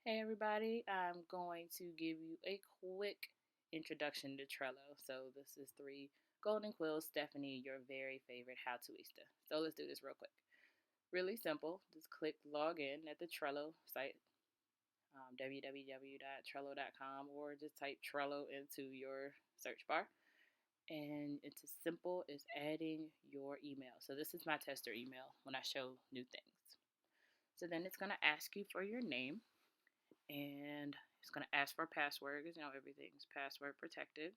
Hey everybody, I'm going to give you a quick introduction to Trello. So this is three golden quills, Stephanie, your very favorite how-toista. So let's do this real quick. Really simple. Just click log in at the Trello site, www.trello.com, or just type Trello into your search bar. And it's as simple as adding your email. So this is my tester email when I show new things. So then it's going to ask you for your name, and it's going to ask for a password because everything's password protected.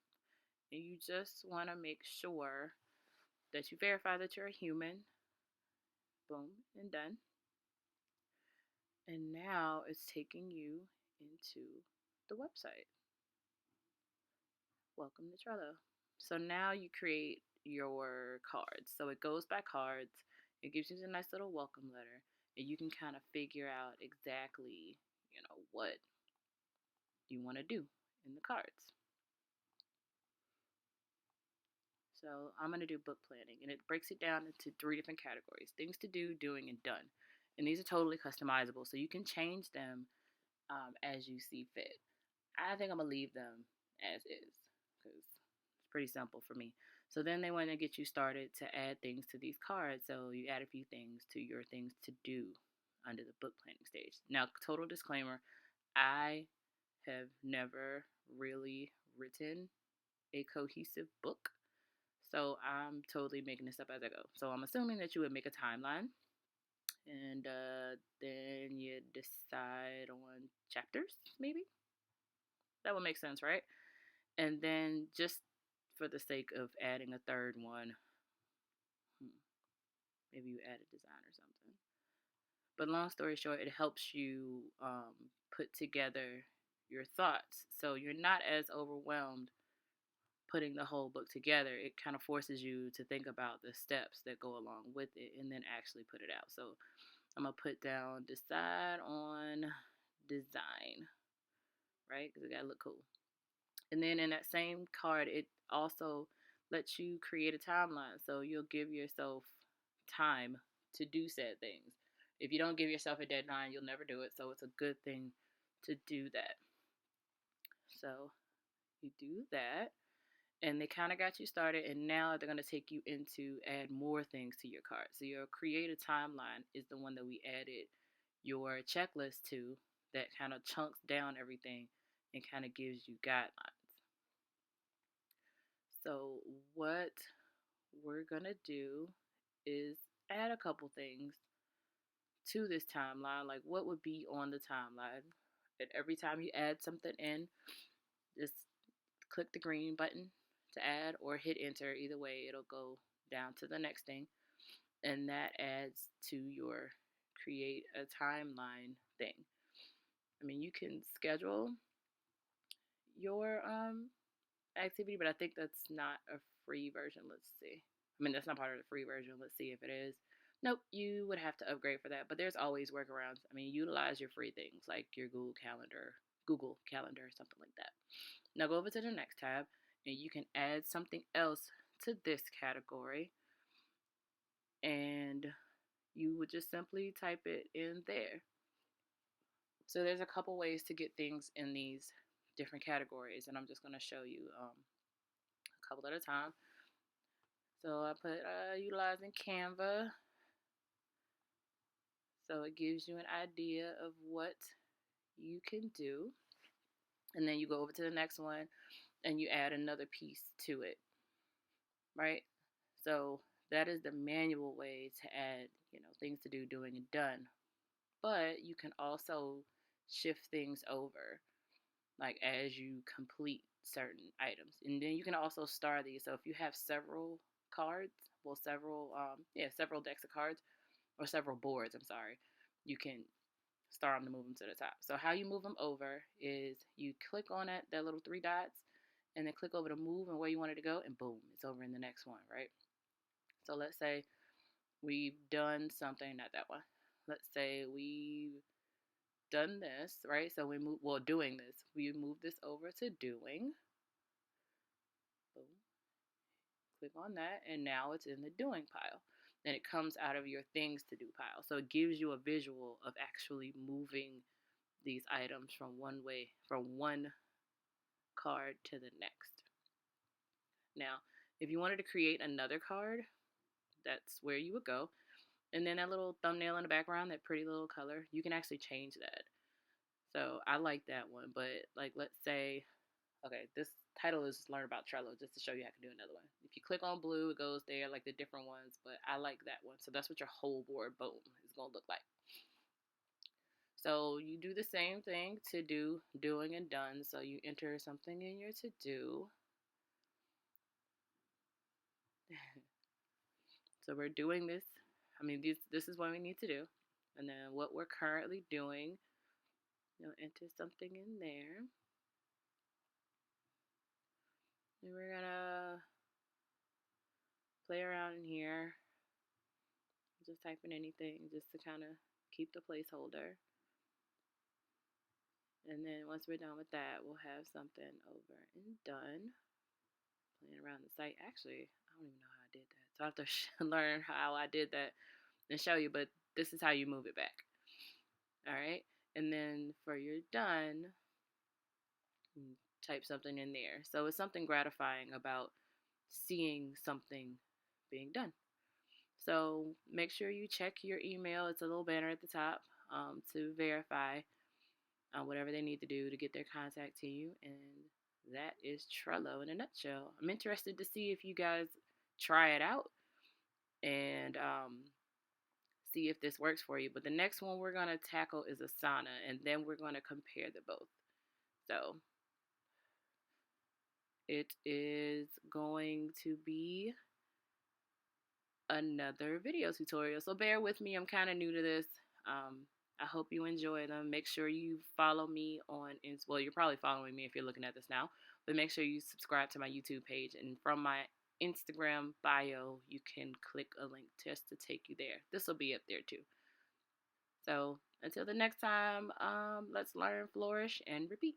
And you just want to make sure that you verify that you're a human. Boom, and done. And now it's taking you into the website. Welcome to Trello. So now you create your cards. So it goes by cards. It gives you a nice little welcome letter, and you can kind of figure out exactly, what you want to do in the cards. So I'm going to do book planning, and it breaks it down into three different categories: things to do, doing, and done. And these are totally customizable, so you can change them as you see fit. I think I'm going to leave them as is because it's pretty simple for me. So then they want to get you started to add things to these cards. So you add a few things to your things to do under the book planning stage. Now, total disclaimer, I have never really written a cohesive book. So I'm totally making this up as I go. So I'm assuming that you would make a timeline, and then you decide on chapters, maybe? That would make sense, right? And then just for the sake of adding a third one, maybe you add a design or something. But long story short, it helps you put together your thoughts. So you're not as overwhelmed putting the whole book together. It kind of forces you to think about the steps that go along with it and then actually put it out. So I'm going to put down decide on design, right? Because it got to look cool. And then in that same card, it also lets you create a timeline. So you'll give yourself time to do said things. If you don't give yourself a deadline, you'll never do it. So it's a good thing to do that. So you do that, and they kind of got you started, and now they're going to take you into add more things to your cart. So your creative timeline is the one that we added your checklist to, that kind of chunks down everything and kind of gives you guidelines. So what we're going to do is add a couple things to this timeline. Like, what would be on the timeline? And every time you add something in, just click the green button to add or hit enter. Either way, it'll go down to the next thing, and that adds to your create a timeline thing. I mean, you can schedule your activity, but I think that's not a free version. Let's see. I mean, that's not part of the free version. Let's see if it is. Nope, you would have to upgrade for that, but there's always workarounds. I mean, utilize your free things like your Google Calendar, or something like that. Now go over to the next tab, and you can add something else to this category, and you would just simply type it in there. So there's a couple ways to get things in these different categories, and I'm just going to show you a couple at a time. So I put utilizing Canva, so it gives you an idea of what you can do. And then you go over to the next one and you add another piece to it, right? So that is the manual way to add, things to do, doing, and done. But you can also shift things over, like as you complete certain items. And then you can also star these. So if you have several cards, well, several decks of cards, or several boards, I'm sorry, you can star them to move them to the top. So how you move them over is you click on it, that little three dots, and then click over to move and where you want it to go, and boom, it's over in the next one, right? So let's say we've done something, not that one. Let's say we've done this, right? So doing this. We move this over to doing. Boom. Click on that, and now it's in the doing pile. And it comes out of your things to do pile. So it gives you a visual of actually moving these items from one card to the next. Now, if you wanted to create another card, that's where you would go. And then that little thumbnail in the background, that pretty little color, you can actually change that. So I like that one. But like, let's say, okay, this title is Learn About Trello, just to show you how to do another one. If you click on blue, it goes there, like the different ones, but I like that one. So that's what your whole board, boom, is going to look like. So you do the same thing to do, doing, and done. So you enter something in your to do. So we're doing this. I mean, this is what we need to do. And then what we're currently doing, you'll enter something in there. And we're gonna play around in here. Just type in anything just to kind of keep the placeholder. And then once we're done with that, we'll have something over and done. Playing around the site. Actually, I don't even know how I did that. So I have to learn how I did that and show you, but this is how you move it back. All right. And then for your done, type something in there. So it's something gratifying about seeing something being done. So make sure you check your email. It's a little banner at the top to verify whatever they need to do to get their contact to you. And that is Trello in a nutshell. I'm interested to see if you guys try it out and see if this works for you. But the next one we're going to tackle is Asana, and then we're going to compare the both. So it is going to be another video tutorial. So bear with me. I'm kind of new to this. I hope you enjoy them. Make sure you follow me on, well, you're probably following me if you're looking at this now, but make sure you subscribe to my YouTube page. And from my Instagram bio, you can click a link just to take you there. This will be up there too. So until the next time, let's learn, flourish, and repeat.